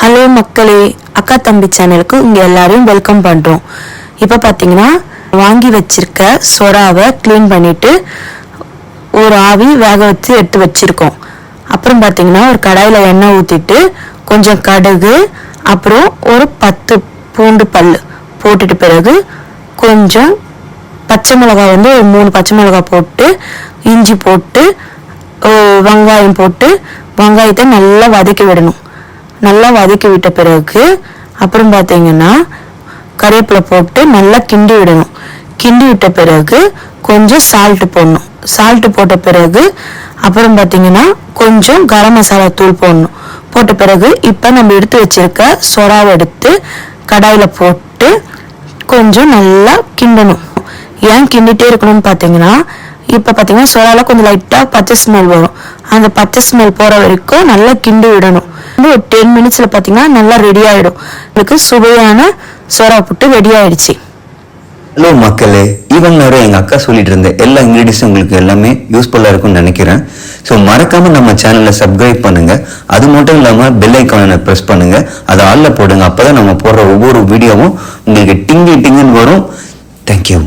Hello மக்களே, அக்கா தம்பி சேனலுக்கு இங்கே எல்லாரையும் வெல்கம் பண்ணுறோம். இப்போ பார்த்தீங்கன்னா வாங்கி வச்சிருக்க சொராவை க்ளீன் பண்ணிவிட்டு ஒரு ஆவி வேக வச்சு எடுத்து வச்சுருக்கோம். அப்புறம் பார்த்தீங்கன்னா ஒரு கடாயில் எண்ணெய் ஊற்றிட்டு கொஞ்சம் கடுகு, அப்புறம் ஒரு 10 பூண்டு பல் போட்டுட்டு பிறகு கொஞ்சம் பச்சை மிளகாய் ஒரு 3 பச்சை மிளகாய் போட்டு இஞ்சி போட்டு வெங்காயம் போட்டு வெங்காயத்தை நல்லா வதக்கி விடணும். நல்லா வதக்கி விட்ட பிறகு அப்புறம் பார்த்தீங்கன்னா கறிவேப்பிலை போட்டு நல்லா கிண்டி விடணும். கிண்டி விட்ட பிறகு கொஞ்சம் சால்ட்டு போடணும். சால்ட்டு போட்ட பிறகு அப்புறம் பார்த்தீங்கன்னா கொஞ்சம் கரம் மசாலா தூள் போடணும். போட்ட பிறகு இப்போ நம்ம எடுத்து வச்சிருக்க சொராவை எடுத்து கடாயில் போட்டு கொஞ்சம் நல்லா கிண்டணும். ஏன் கிண்டிகிட்டே இருக்கணும்னு பார்த்தீங்கன்னா இப்போ பார்த்தீங்கன்னா சொராவில் கொஞ்சம் லைட்டாக பச்சை ஸ்மெல் வரும். அந்த பச்சை ஸ்மெல் போகிற வரைக்கும் நல்லா கிண்டி விடணும். ஒரு 10 மினிட்ஸில் பார்த்தீங்கன்னா நல்லா ரெடி ஆகிடும். உங்களுக்கு சுவையான சொரா புட்டு ரெடி ஆயிடுச்சு. ஹலோ மக்களே, ஈவன் நேரம் எங்கள் அக்கா சொல்லிட்டு இருந்த எல்லா இன்க்ரீடியன்ஸும் உங்களுக்கு எல்லாமே யூஸ்ஃபுல்லாக இருக்கும்னு நினைக்கிறேன். ஸோ மறக்காமல் நம்ம சேனலை சப்ஸ்கிரைப் பண்ணுங்கள். அது மட்டும் இல்லாமல் பெல் ஐக்கானை ப்ரெஸ் பண்ணுங்கள். அதை ஆளில் போடுங்க. அப்போ தான் நம்ம போடுற ஒவ்வொரு வீடியோவும் உங்களுக்கு டிங்கு டிங்குன்னு வரும். தேங்க்யூ.